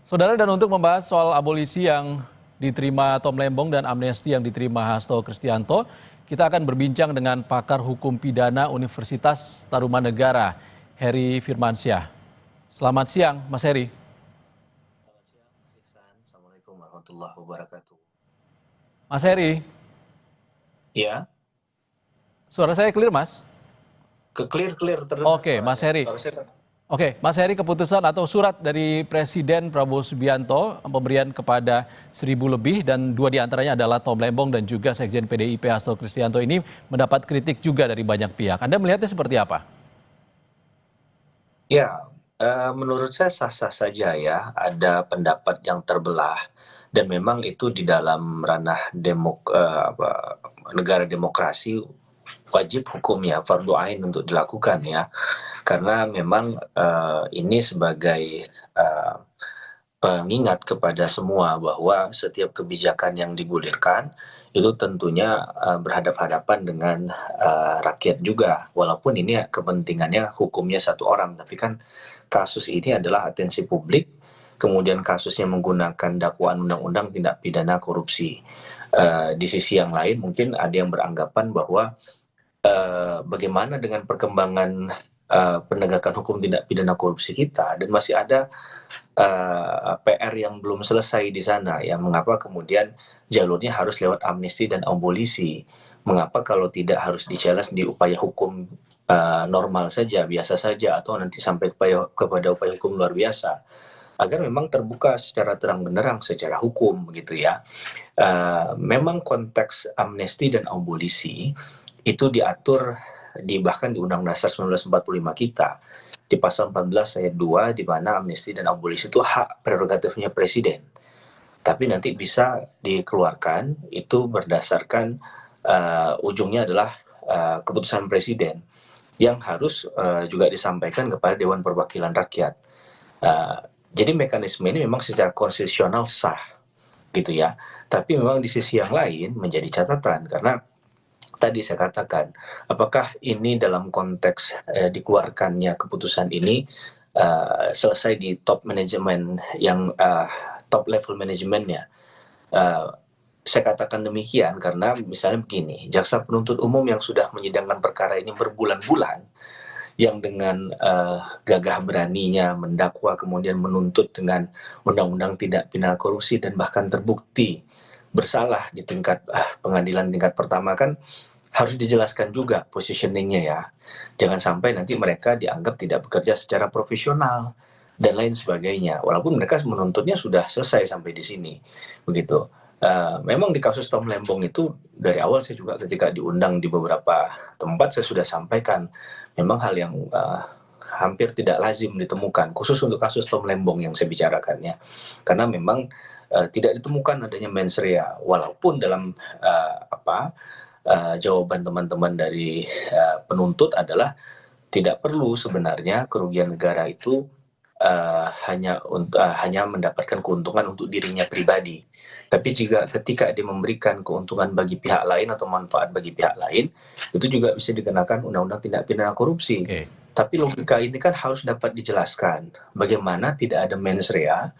Saudara, dan untuk membahas soal abolisi yang diterima Tom Lembong dan amnesti yang diterima Hasto Kristianto, kita akan berbincang dengan pakar hukum pidana Universitas Tarumanegara, Heri Firmansyah. Selamat siang, Mas Heri. Selamat siang, Mas Iksan. Assalamualaikum warahmatullahi wabarakatuh. Mas Heri, Ya, suara saya clear, Mas? clear terdengar Oke, Mas suaranya. Heri. Oke, Mas Heri, keputusan atau surat dari Presiden Prabowo Subianto pemberian kepada 1.000 lebih dan dua diantaranya adalah Tom Lembong dan juga Sekjen PDIP Hasto Kristianto ini mendapat kritik juga dari banyak pihak. Anda melihatnya seperti apa? Ya, menurut saya sah-sah saja ya, ada pendapat yang terbelah dan memang itu di dalam ranah negara demokrasi wajib hukumnya fardhu ain untuk dilakukan ya. Karena memang ini sebagai eh, pengingat kepada semua bahwa setiap kebijakan yang digulirkan itu tentunya berhadapan-hadapan dengan rakyat juga. Walaupun ini kepentingannya hukumnya satu orang, tapi kan kasus ini adalah atensi publik, kemudian kasusnya menggunakan dakwaan undang-undang tindak pidana korupsi. Di sisi yang lain mungkin ada yang beranggapan bahwa bagaimana dengan perkembangan penegakan hukum tindak pidana korupsi kita dan masih ada PR yang belum selesai di sana ya. Mengapa kemudian jalurnya harus lewat amnesti dan abolisi? Mengapa kalau tidak harus di-challenge di upaya hukum normal saja, biasa saja, atau nanti sampai kepada upaya hukum luar biasa? Agar memang terbuka secara terang benderang secara hukum begitu ya. Memang konteks amnesti dan abolisi itu diatur bahkan di Undang-Undang Dasar 1945 kita di pasal 14 ayat 2 di mana amnesti dan abolisi itu hak prerogatifnya presiden. Tapi nanti bisa dikeluarkan itu berdasarkan ujungnya adalah keputusan presiden yang harus juga disampaikan kepada Dewan Perwakilan Rakyat. Uh, jadi mekanisme ini memang secara konstitusional sah gitu ya. Tapi memang di sisi yang lain menjadi catatan karena tadi saya katakan, apakah ini dalam konteks dikeluarkannya keputusan ini selesai di top manajemen yang top level manajemennya. Uh, saya katakan demikian karena misalnya begini, jaksa penuntut umum yang sudah menyidangkan perkara ini berbulan-bulan, yang dengan gagah beraninya mendakwa kemudian menuntut dengan undang-undang tidak pidana korupsi dan bahkan terbukti bersalah di tingkat pengadilan tingkat pertama kan harus dijelaskan juga positioningnya ya. Jangan sampai nanti mereka dianggap tidak bekerja secara profesional dan lain sebagainya. Walaupun mereka menuntutnya sudah selesai sampai di sini, begitu. Memang di kasus Tom Lembong itu dari awal saya juga ketika diundang di beberapa tempat saya sudah sampaikan memang hal yang hampir tidak lazim ditemukan khusus untuk kasus Tom Lembong yang saya bicarakannya karena memang tidak ditemukan adanya mens rea walaupun dalam jawaban teman-teman dari penuntut adalah tidak perlu sebenarnya kerugian negara itu hanya mendapatkan keuntungan untuk dirinya pribadi. Tapi juga ketika dia memberikan keuntungan bagi pihak lain atau manfaat bagi pihak lain, itu juga bisa dikenakan undang-undang tindak pidana korupsi. Oke. Tapi logika ini kan harus dapat dijelaskan. Bagaimana tidak ada mens rea,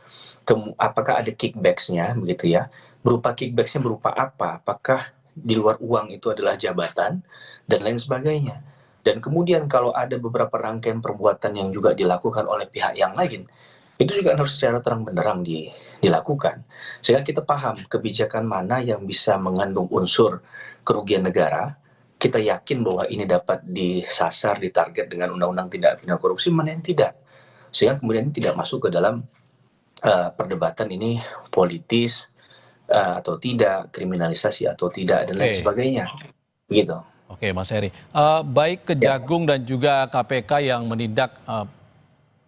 apakah ada kickbacks-nya begitu ya. Berupa kickbacks-nya berupa apa? Apakah di luar uang itu adalah jabatan dan lain sebagainya. Dan kemudian kalau ada beberapa rangkaian perbuatan yang juga dilakukan oleh pihak yang lain, itu juga harus secara terang benderang dilakukan. Sehingga kita paham kebijakan mana yang bisa mengandung unsur kerugian negara, kita yakin bahwa ini dapat disasar, ditarget dengan undang-undang tindak pidana korupsi, mana yang tidak. Sehingga kemudian ini tidak masuk ke dalam perdebatan ini politis atau tidak, kriminalisasi atau tidak, dan lain Oke. sebagainya. Begitu. Oke, Mas Heri. Baik Ya. Kejagung dan juga KPK yang menindak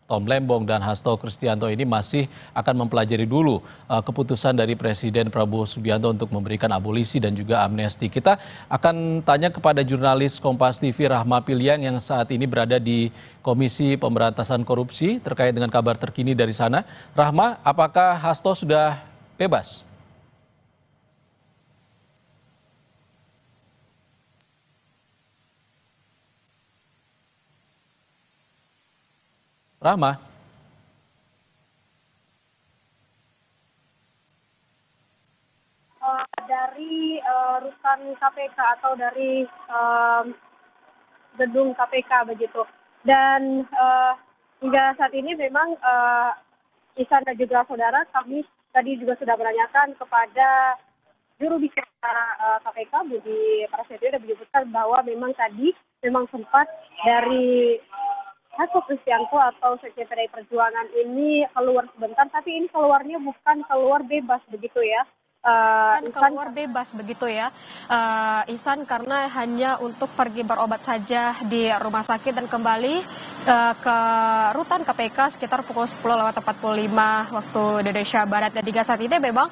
Tom Lembong dan Hasto Kristianto ini masih akan mempelajari dulu keputusan dari Presiden Prabowo Subianto untuk memberikan abolisi dan juga amnesti. Kita akan tanya kepada jurnalis Kompas TV Rahma Piliang yang saat ini berada di Komisi Pemberantasan Korupsi terkait dengan kabar terkini dari sana. Rahma, apakah Hasto sudah bebas? Rahma? dari rutan KPK atau dari gedung KPK begitu. Dan hingga saat ini memang Ihsan dan juga saudara, kami tadi juga sudah menanyakan kepada juru bicara KPK Budi Prasetyo dan menyebutkan bahwa memang tadi sempat dari Hasto Kristianto atau Sekjen PDI Perjuangan ini keluar sebentar, tapi ini keluarnya bukan keluar bebas begitu ya. Keluar bebas begitu ya, Ihsan, karena hanya untuk pergi berobat saja di rumah sakit dan kembali ke rutan KPK sekitar pukul 10:45 waktu Indonesia Barat. Dan hingga saat ini memang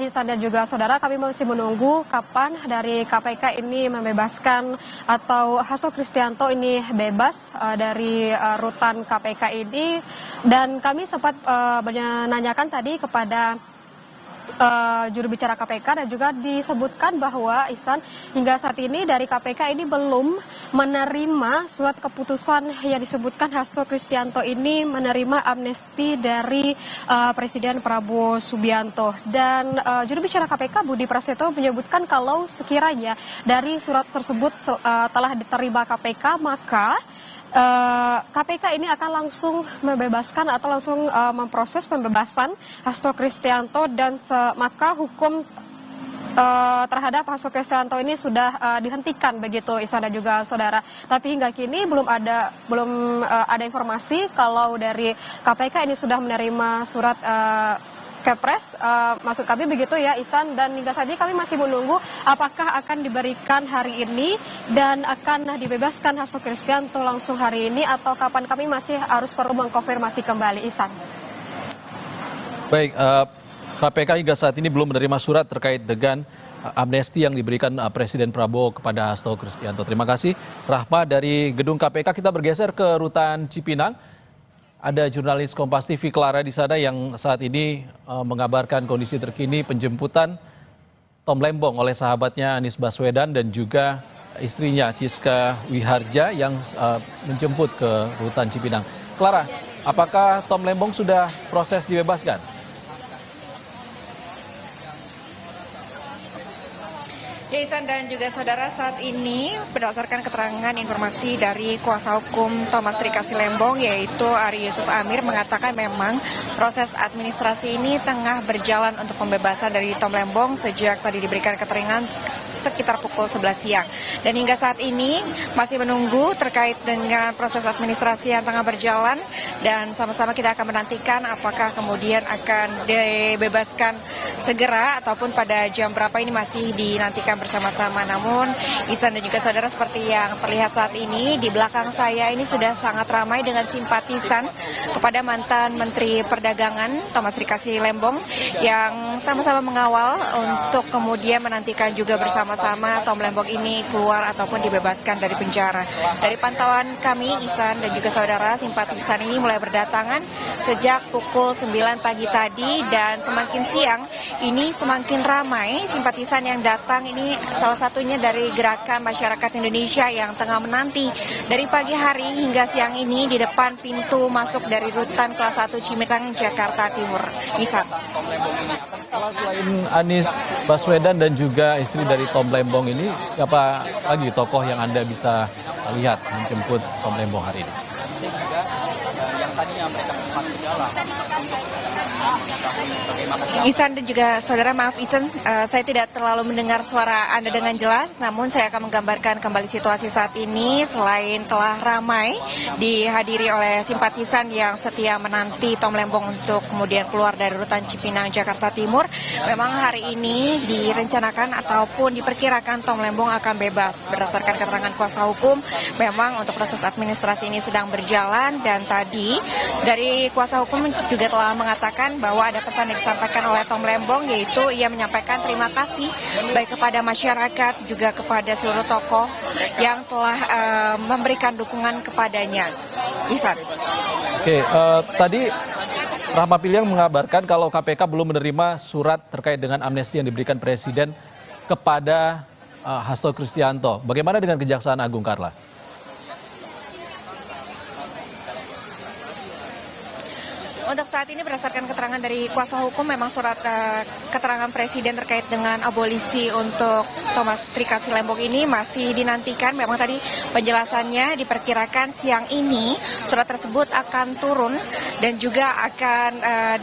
Ihsan dan juga saudara, kami masih menunggu kapan dari KPK ini membebaskan atau Hasto Kristianto ini bebas dari rutan KPK ini. Dan kami sempat menanyakan tadi kepada juru bicara KPK dan juga disebutkan bahwa Ihsan hingga saat ini dari KPK ini belum menerima surat keputusan yang disebutkan Hasto Kristianto ini menerima amnesti dari Presiden Prabowo Subianto. Dan juru bicara KPK Budi Prasetyo menyebutkan kalau sekiranya dari surat tersebut telah diterima KPK, maka KPK ini akan langsung membebaskan atau langsung memproses pembebasan Hasto Kristianto, dan maka hukum terhadap Hasto Kristianto ini sudah dihentikan begitu, Ihsan dan juga saudara. Tapi hingga kini belum ada informasi kalau dari KPK ini sudah menerima surat Kepres, maksud kami begitu ya, Ihsan. Dan hingga saat ini kami masih menunggu apakah akan diberikan hari ini dan akan dibebaskan Hasto Kristianto langsung hari ini atau kapan, kami masih harus perlu mengkonfirmasi kembali, Ihsan. Baik, KPK hingga saat ini belum menerima surat terkait dengan amnesti yang diberikan Presiden Prabowo kepada Hasto Kristianto. Terima kasih, Rahma dari gedung KPK. Kita bergeser ke rutan Cipinang. Ada jurnalis Kompas TV Clara di sana yang saat ini mengabarkan kondisi terkini penjemputan Tom Lembong oleh sahabatnya Anies Baswedan dan juga istrinya Siska Wiharja yang menjemput ke rutan Cipinang. Clara, apakah Tom Lembong sudah proses dibebaskan? Ya, Ihsan dan juga saudara, saat ini berdasarkan keterangan informasi dari kuasa hukum Thomas Trikasi Lembong yaitu Ari Yusuf Amir mengatakan memang proses administrasi ini tengah berjalan untuk pembebasan dari Tom Lembong sejak tadi diberikan keterangan sekitar pukul 11 siang. Dan hingga saat ini masih menunggu terkait dengan proses administrasi yang tengah berjalan, dan sama-sama kita akan menantikan apakah kemudian akan dibebaskan segera ataupun pada jam berapa, ini masih dinantikan bersama-sama. Namun Ihsan dan juga saudara, seperti yang terlihat saat ini di belakang saya ini sudah sangat ramai dengan simpatisan kepada mantan Menteri Perdagangan Thomas Trikasi Lembong yang sama-sama mengawal untuk kemudian menantikan juga bersama-sama Tom Lembong ini keluar ataupun dibebaskan dari penjara. Dari pantauan kami, Ihsan dan juga saudara, simpatisan ini mulai berdatangan sejak pukul 9 pagi tadi, dan semakin siang ini semakin ramai simpatisan yang datang. Ini salah satunya dari Gerakan Masyarakat Indonesia yang tengah menanti dari pagi hari hingga siang ini di depan pintu masuk dari rutan kelas 1 Cipinang, Jakarta Timur. Ihsan. Selain Anies Baswedan dan juga istri dari Tom Lembong ini, siapa lagi tokoh yang Anda bisa lihat menjemput Tom Lembong hari ini? Yang tadinya mereka sempat berjalan. Ihsan dan juga saudara, maaf Ihsan, saya tidak terlalu mendengar suara Anda dengan jelas, namun saya akan menggambarkan kembali situasi saat ini. Selain telah ramai dihadiri oleh simpatisan yang setia menanti Tom Lembong untuk kemudian keluar dari rutan Cipinang, Jakarta Timur, memang hari ini direncanakan ataupun diperkirakan Tom Lembong akan bebas. Berdasarkan keterangan kuasa hukum, memang untuk proses administrasi ini sedang berjalan, dan tadi dari kuasa hukum juga telah mengatakan bahwa ada pesan yang disampaikan oleh Tom Lembong, yaitu ia menyampaikan terima kasih baik kepada masyarakat juga kepada seluruh tokoh yang telah memberikan dukungan kepadanya. Ihsan. Oke, tadi Rahma Piliang mengabarkan kalau KPK belum menerima surat terkait dengan amnesti yang diberikan Presiden kepada Hasto Kristianto. Bagaimana dengan Kejaksaan Agung, Carla? Untuk saat ini berdasarkan keterangan dari kuasa hukum memang surat keterangan Presiden terkait dengan abolisi untuk Thomas Trikasi Lembong ini masih dinantikan. Memang tadi penjelasannya diperkirakan siang ini surat tersebut akan turun dan juga akan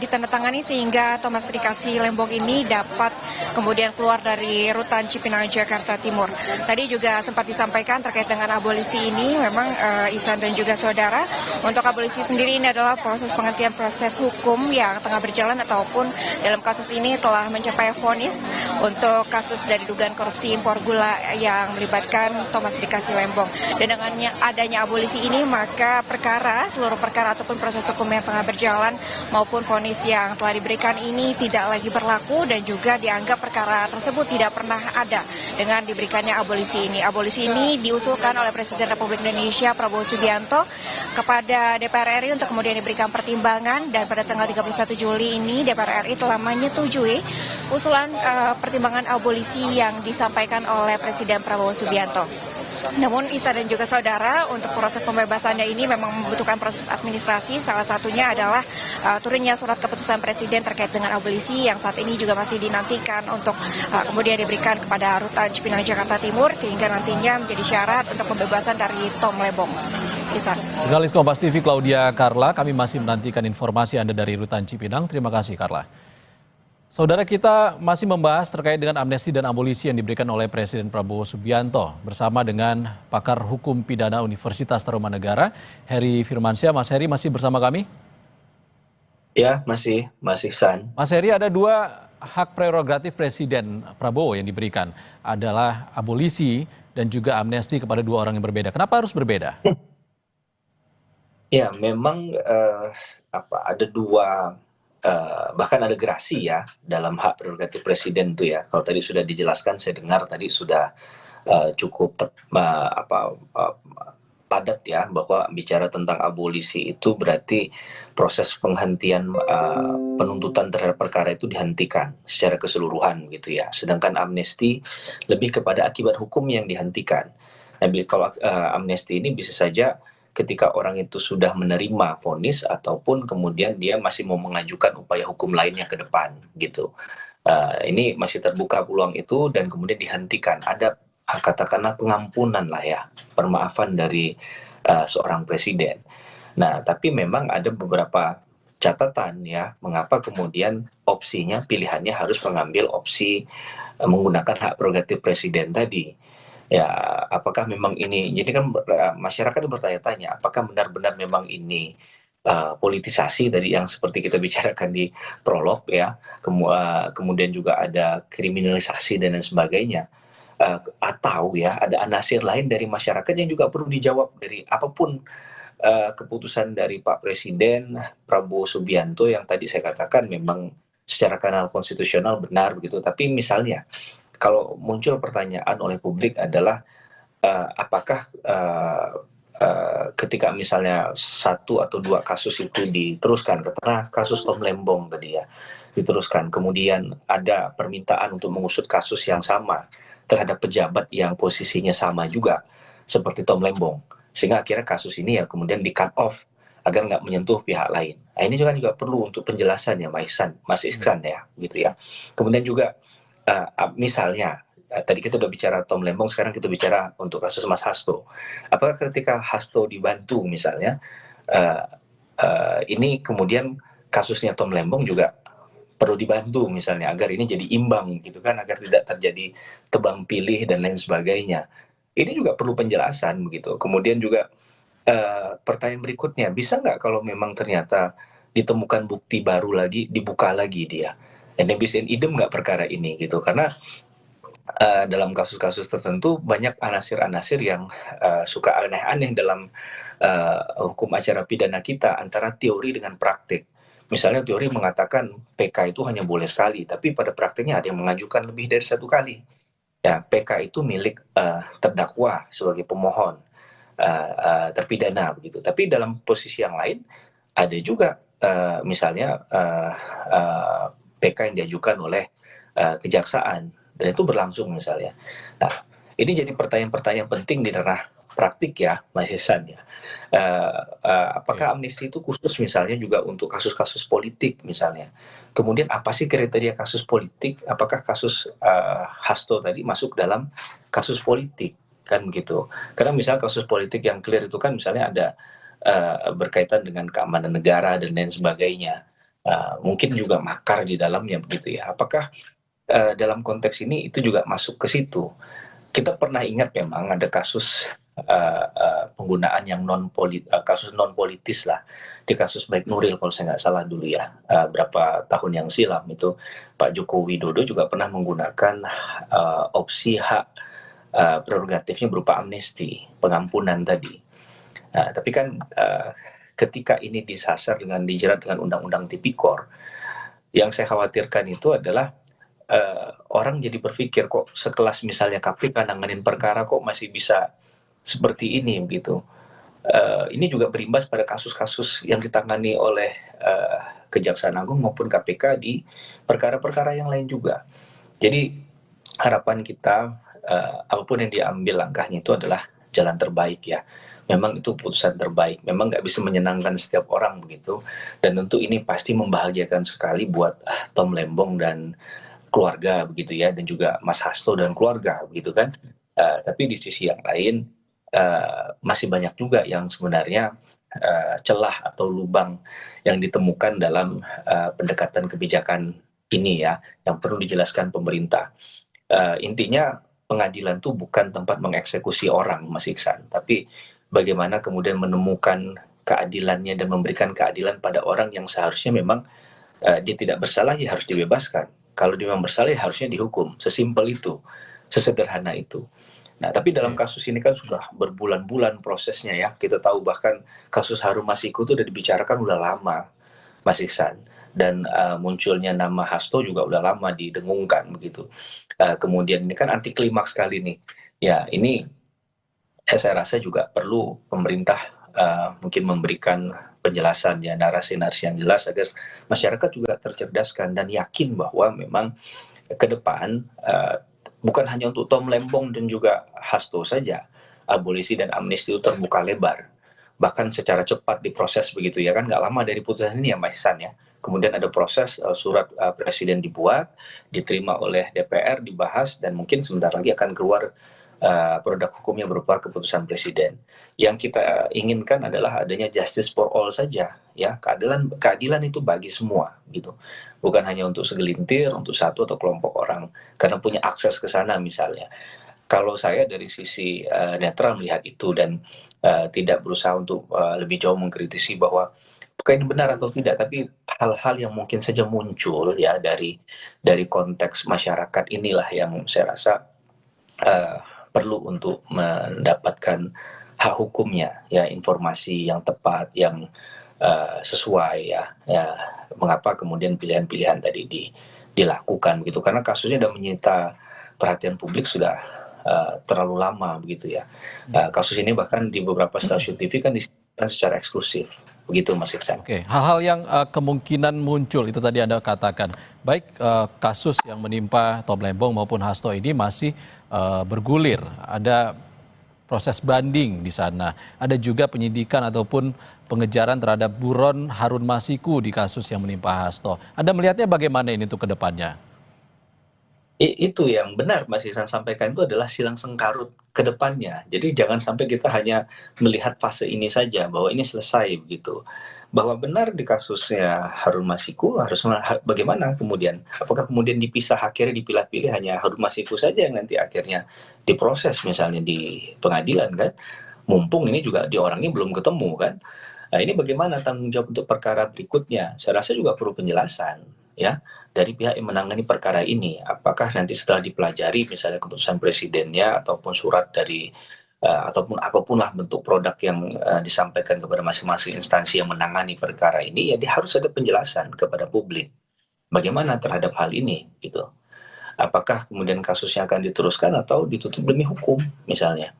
ditandatangani sehingga Thomas Trikasi Lembong ini dapat kemudian keluar dari rutan Cipinang, Jakarta Timur. Tadi juga sempat disampaikan terkait dengan abolisi ini memang Ihsan dan juga saudara, untuk abolisi sendiri ini adalah proses penghentian proses hukum yang tengah berjalan ataupun dalam kasus ini telah mencapai vonis untuk kasus dari dugaan korupsi impor gula yang melibatkan Thomas Trikasi Lembong. Dan dengan adanya abolisi ini maka seluruh perkara ataupun proses hukum yang tengah berjalan maupun vonis yang telah diberikan ini tidak lagi berlaku dan juga dianggap perkara tersebut tidak pernah ada dengan diberikannya abolisi ini. Abolisi ini diusulkan oleh Presiden Republik Indonesia Prabowo Subianto kepada DPR RI untuk kemudian diberikan pertimbangan, dan pada tanggal 31 Juli ini DPR RI telah menyetujui usulan pertimbangan abolisi yang disampaikan oleh Presiden Prabowo Subianto. Namun Ihsan dan juga saudara, untuk proses pembebasannya ini memang membutuhkan proses administrasi. Salah satunya adalah turunnya surat keputusan Presiden terkait dengan abolisi yang saat ini juga masih dinantikan untuk kemudian diberikan kepada rutan Cipinang, Jakarta Timur, sehingga nantinya menjadi syarat untuk pembebasan dari Tom Lembong. Ihsan. Jurnalis Kompas TV Claudia Carla, kami masih menantikan informasi Anda dari rutan Cipinang. Terima kasih Carla. Saudara, kita masih membahas terkait dengan amnesti dan abolisi yang diberikan oleh Presiden Prabowo Subianto bersama dengan pakar hukum pidana Universitas Tarumanegara, Heri Firmansyah. Mas Heri masih bersama kami? Ya, masih San. Mas Heri, ada dua hak prerogatif Presiden Prabowo yang diberikan, adalah abolisi dan juga amnesti kepada dua orang yang berbeda. Kenapa harus berbeda? Ya, memang ada dua, bahkan ada gerasi ya dalam hak prerogatif presiden itu ya. Kalau tadi sudah dijelaskan, saya dengar tadi sudah cukup padat ya, bahwa bicara tentang abolisi itu berarti proses penghentian penuntutan terhadap perkara itu dihentikan secara keseluruhan gitu ya. Sedangkan amnesti lebih kepada akibat hukum yang dihentikan. Nah, kalau amnesti ini bisa saja ketika orang itu sudah menerima vonis ataupun kemudian dia masih mau mengajukan upaya hukum lainnya ke depan gitu. Ini masih terbuka peluang itu dan kemudian dihentikan. Ada katakanlah pengampunan lah ya, permaafan dari seorang presiden. Nah, tapi memang ada beberapa catatan ya, mengapa kemudian opsinya, pilihannya harus mengambil opsi menggunakan hak prerogatif presiden tadi. Ya, apakah memang ini, jadi kan masyarakat bertanya-tanya, apakah benar-benar memang ini politisasi dari yang seperti kita bicarakan di prolog ya, kemudian juga ada kriminalisasi dan lain sebagainya, atau ya ada anasir lain dari masyarakat yang juga perlu dijawab dari apapun keputusan dari Pak Presiden Prabowo Subianto yang tadi saya katakan memang secara kanal konstitusional benar begitu, tapi misalnya kalau muncul pertanyaan oleh publik adalah apakah ketika misalnya satu atau dua kasus itu diteruskan, katakanlah kasus Tom Lembong tadi ya, diteruskan, kemudian ada permintaan untuk mengusut kasus yang sama terhadap pejabat yang posisinya sama juga seperti Tom Lembong, sehingga akhirnya kasus ini ya kemudian di cut off agar nggak menyentuh pihak lain. Nah, ini juga perlu untuk penjelasan ya Mas Ihsan ya gitu ya. Kemudian juga misalnya tadi kita udah bicara Tom Lembong, sekarang kita bicara untuk kasus Mas Hasto. Apakah ketika Hasto dibantu misalnya, ini kemudian kasusnya Tom Lembong juga perlu dibantu misalnya agar ini jadi imbang gitu kan, agar tidak terjadi tebang pilih dan lain sebagainya. Ini juga perlu penjelasan begitu. Kemudian juga pertanyaan berikutnya, bisa nggak kalau memang ternyata ditemukan bukti baru lagi, dibuka lagi dia, dan bisa idem nggak perkara ini gitu, karena dalam kasus-kasus tertentu banyak anasir-anasir yang suka aneh-aneh dalam hukum acara pidana kita antara teori dengan praktik. Misalnya teori mengatakan PK itu hanya boleh sekali, tapi pada praktiknya ada yang mengajukan lebih dari satu kali. Ya, PK itu milik terdakwa sebagai pemohon, terpidana begitu. Tapi dalam posisi yang lain ada juga misalnya PK yang diajukan oleh kejaksaan dan itu berlangsung misalnya. Nah, ini jadi pertanyaan-pertanyaan penting di ranah praktik ya, Mas Ihsan ya. Apakah amnesti itu khusus misalnya juga untuk kasus-kasus politik misalnya? Kemudian apa sih kriteria kasus politik? Apakah kasus Hasto tadi masuk dalam kasus politik? Kan begitu. Karena misalnya kasus politik yang clear itu kan misalnya ada berkaitan dengan keamanan negara dan lain sebagainya. Mungkin juga makar di dalamnya begitu ya. Apakah dalam konteks ini itu juga masuk ke situ? Kita pernah ingat memang ada kasus penggunaan yang kasus non politis lah, di kasus Baik Nuril kalau saya nggak salah dulu ya, berapa tahun yang silam itu Pak Joko Widodo juga pernah menggunakan opsi hak prerogatifnya berupa amnesti, pengampunan tadi. Tapi kan ketika ini disasar dengan dijerat dengan Undang-Undang Tipikor, yang saya khawatirkan itu adalah orang jadi berpikir kok sekelas misalnya KPK nanganin perkara kok masih bisa seperti ini begitu. Ini juga berimbas pada kasus-kasus yang ditangani oleh Kejaksaan Agung maupun KPK di perkara-perkara yang lain juga. Jadi harapan kita apapun yang diambil langkahnya itu adalah jalan terbaik ya. Memang itu putusan terbaik. Memang nggak bisa menyenangkan setiap orang begitu. Dan tentu ini pasti membahagiakan sekali buat Tom Lembong dan keluarga begitu ya, dan juga Mas Hasto dan keluarga begitu kan. Tapi di sisi yang lain masih banyak juga yang sebenarnya celah atau lubang yang ditemukan dalam pendekatan kebijakan ini ya, yang perlu dijelaskan pemerintah. Intinya pengadilan itu bukan tempat mengeksekusi orang, Mas Iksan, tapi bagaimana kemudian menemukan keadilannya dan memberikan keadilan pada orang yang seharusnya memang dia tidak bersalah ya harus dibebaskan. Kalau dia memang bersalah ya harusnya dihukum. Sesimpel itu, sesederhana itu. Nah, tapi dalam kasus ini kan sudah berbulan-bulan prosesnya ya. Kita tahu bahkan kasus Harun Masiku itu udah dibicarakan udah lama, Mas Iksan. Dan munculnya nama Hasto juga udah lama didengungkan begitu. Kemudian ini kan anti klimaks kali nih. Ya, ini saya rasa juga perlu pemerintah mungkin memberikan penjelasan ya, narasi-narasi yang jelas agar masyarakat juga tercerdaskan dan yakin bahwa memang ke depan bukan hanya untuk Tom Lembong dan juga Hasto saja, abolisi dan amnesti itu terbuka lebar, bahkan secara cepat diproses begitu ya kan, nggak lama dari putusan ini ya Mas Ihsan ya. Kemudian ada proses surat presiden dibuat, diterima oleh DPR, dibahas, dan mungkin sebentar lagi akan keluar produk hukumnya berupa keputusan presiden. Yang kita inginkan adalah adanya justice for all saja, ya, keadilan itu bagi semua, gitu. Bukan hanya untuk segelintir, untuk satu atau kelompok orang, karena punya akses ke sana misalnya. Kalau saya dari sisi netral melihat itu dan tidak berusaha untuk lebih jauh mengkritisi bahwa apakah ini benar atau tidak, tapi hal-hal yang mungkin saja muncul ya dari konteks masyarakat inilah yang saya rasa perlu untuk mendapatkan hak hukumnya ya, informasi yang tepat, yang sesuai ya, mengapa kemudian pilihan-pilihan tadi dilakukan gitu, karena kasusnya sudah menyita perhatian publik sudah terlalu lama begitu ya. Kasus ini bahkan di beberapa stasiun TV kan disiarkan secara eksklusif begitu Mas Iksan. Oke, hal-hal yang kemungkinan muncul itu tadi Anda katakan, baik kasus yang menimpa Tom Lembong maupun Hasto ini masih bergulir, ada proses banding di sana, ada juga penyidikan ataupun pengejaran terhadap buron Harun Masiku di kasus yang menimpa Hasto. Anda melihatnya bagaimana ini untuk ke depannya? Itu yang benar Mas Ihsan sampaikan, itu adalah silang sengkarut ke depannya. Jadi jangan sampai kita hanya melihat fase ini saja bahwa ini selesai begitu. Bahwa benar di kasusnya Harun Masiku harus bagaimana kemudian? Apakah kemudian dipisah akhirnya dipilah-pilih hanya Harun Masiku saja yang nanti akhirnya diproses misalnya di pengadilan kan? Mumpung ini juga di orangnya belum ketemu kan? Nah, ini bagaimana tanggung jawab untuk perkara berikutnya? Saya rasa juga perlu penjelasan ya dari pihak yang menangani perkara ini. Apakah nanti setelah dipelajari misalnya keputusan presidennya ataupun surat dari ataupun apapun lah bentuk produk yang disampaikan kepada masing-masing instansi yang menangani perkara ini, ya dia harus ada penjelasan kepada publik bagaimana terhadap hal ini gitu. Apakah kemudian kasusnya akan diteruskan atau ditutup demi hukum misalnya.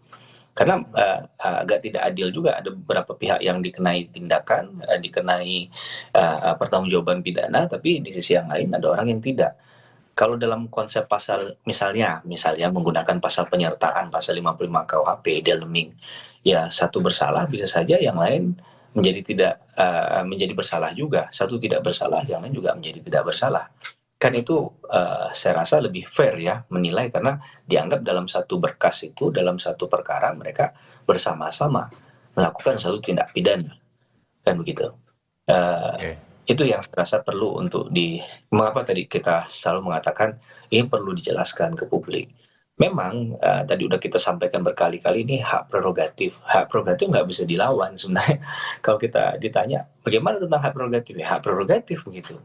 Karena agak tidak adil juga, ada beberapa pihak yang dikenai tindakan, dikenai pertanggungjawaban pidana, tapi di sisi yang lain ada orang yang tidak. Kalau dalam konsep pasal misalnya menggunakan pasal penyertaan, pasal 55 KUHP, Delming, ya satu bersalah bisa saja yang lain menjadi bersalah juga, satu tidak bersalah, yang lain juga menjadi tidak bersalah. Kan itu saya rasa lebih fair ya menilai, karena dianggap dalam satu berkas itu, dalam satu perkara mereka bersama-sama melakukan satu tindak pidana, kan begitu. Itu yang saya rasa perlu untuk mengapa tadi kita selalu mengatakan ini perlu dijelaskan ke publik. Memang tadi udah kita sampaikan berkali-kali, ini hak prerogatif nggak bisa dilawan sebenarnya. Kalau kita ditanya bagaimana tentang hak prerogatif, ya hak prerogatif begitu.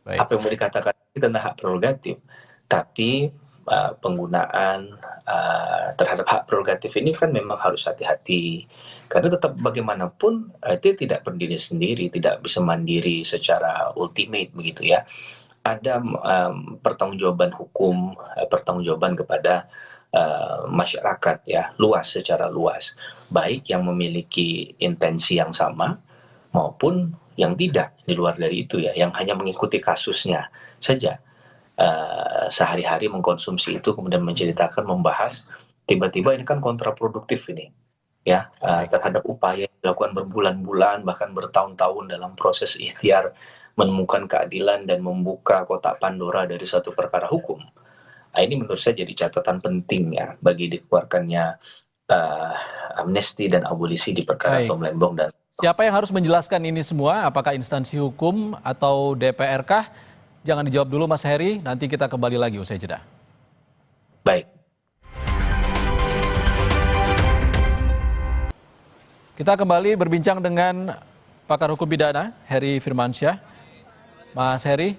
Baik. Apa yang mau dikatakan tentang hak prerogatif, tapi penggunaan terhadap hak prerogatif ini kan memang harus hati-hati, karena tetap bagaimanapun dia tidak berdiri sendiri, tidak bisa mandiri secara ultimate begitu ya. Ada pertanggungjawaban hukum, pertanggungjawaban kepada masyarakat ya, secara luas, baik yang memiliki intensi yang sama maupun yang tidak, di luar dari itu ya, yang hanya mengikuti kasusnya saja. Sehari-hari mengkonsumsi itu, kemudian menceritakan, membahas, tiba-tiba ini kan kontraproduktif ini ya, terhadap upaya yang dilakukan berbulan-bulan bahkan bertahun-tahun dalam proses ikhtiar menemukan keadilan dan membuka kotak Pandora dari suatu perkara hukum. Nah, ini menurut saya jadi catatan penting ya bagi dikeluarkannya amnesti dan abolisi di perkara Tom Lembong. Dan siapa yang harus menjelaskan ini semua? Apakah instansi hukum atau DPR kah? Jangan dijawab dulu Mas Heri, nanti kita kembali lagi usai jeda. Baik. Kita kembali berbincang dengan pakar hukum pidana, Heri Firmansyah. Mas Heri.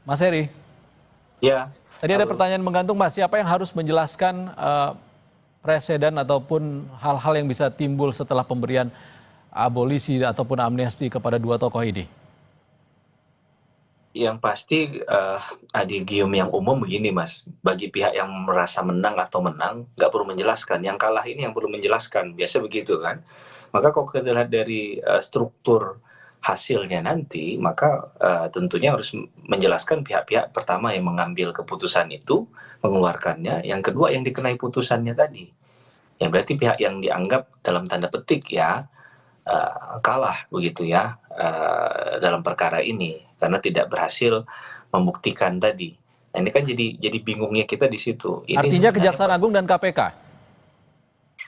Mas Heri. Ya. Tadi ada pertanyaan menggantung Mas, siapa yang harus menjelaskan presiden ataupun hal-hal yang bisa timbul setelah pemberian abolisi ataupun amnesti kepada dua tokoh ini? Yang pasti adigium yang umum begini Mas, bagi pihak yang merasa menang atau menang nggak perlu menjelaskan, yang kalah ini yang perlu menjelaskan, biasa begitu kan. Maka kalau kita lihat dari struktur hasilnya nanti, maka tentunya harus menjelaskan pihak-pihak pertama yang mengambil keputusan itu, mengeluarkannya, yang kedua yang dikenai putusannya tadi. Ya berarti pihak yang dianggap dalam tanda petik ya kalah begitu ya dalam perkara ini karena tidak berhasil membuktikan tadi. Nah, ini kan jadi bingungnya kita di situ. Ini artinya Kejaksaan Agung dan KPK?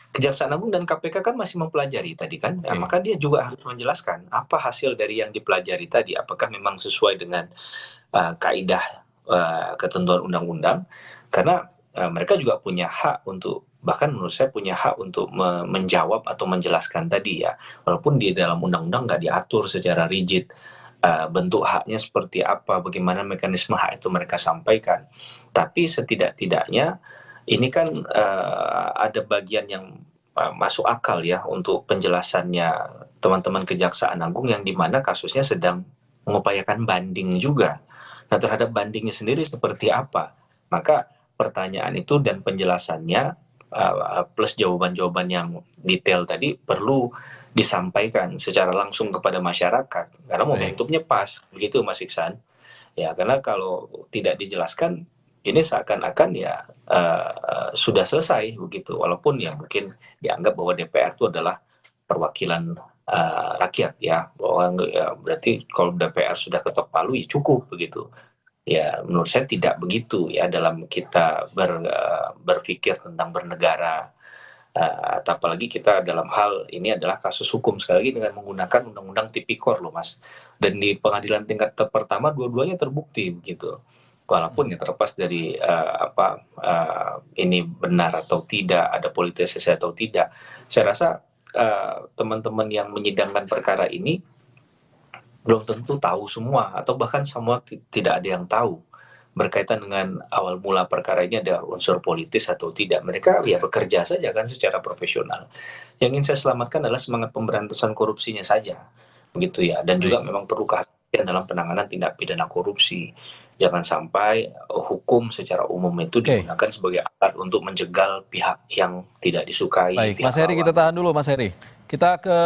Kejaksaan Agung dan KPK kan masih mempelajari tadi kan, ya, maka dia juga harus menjelaskan apa hasil dari yang dipelajari tadi, apakah memang sesuai dengan kaidah ketentuan undang-undang, karena mereka juga punya hak untuk, bahkan menurut saya punya hak untuk menjawab atau menjelaskan tadi ya, walaupun di dalam undang-undang nggak diatur secara rigid bentuk haknya seperti apa, bagaimana mekanisme hak itu mereka sampaikan, tapi setidak-tidaknya ini kan ada bagian yang masuk akal ya untuk penjelasannya teman-teman Kejaksaan Agung yang dimana kasusnya sedang mengupayakan banding juga. Nah terhadap bandingnya sendiri seperti apa, maka pertanyaan itu dan penjelasannya plus jawaban-jawaban yang detail tadi perlu disampaikan secara langsung kepada masyarakat karena momentumnya pas begitu Mas Iksan ya, karena kalau tidak dijelaskan ini seakan-akan ya sudah selesai begitu, walaupun ya mungkin dianggap bahwa DPR itu adalah perwakilan rakyat ya, bahwa ya, berarti kalau DPR sudah ketok palu ya cukup begitu. Ya menurut saya tidak begitu ya dalam kita berpikir tentang bernegara, atau apalagi kita dalam hal ini adalah kasus hukum, sekali lagi dengan menggunakan undang-undang tipikor loh Mas, dan di pengadilan tingkat pertama dua-duanya terbukti begitu, walaupun ya terlepas dari ini benar atau tidak, ada politisasi atau tidak, saya rasa teman-teman yang menyidangkan perkara ini belum tentu tahu semua, atau bahkan semua tidak ada yang tahu berkaitan dengan awal mula perkara ini ada unsur politis atau tidak. Mereka ya bekerja saja kan secara profesional. Yang ingin saya selamatkan adalah semangat pemberantasan korupsinya saja, begitu ya. Dan juga memang perlu kehati-hatian dalam penanganan tindak pidana korupsi. Jangan sampai hukum secara umum itu digunakan sebagai alat untuk menjegal pihak yang tidak disukai. Baik, Mas Heri, kita tahan dulu Mas Heri. Kita ke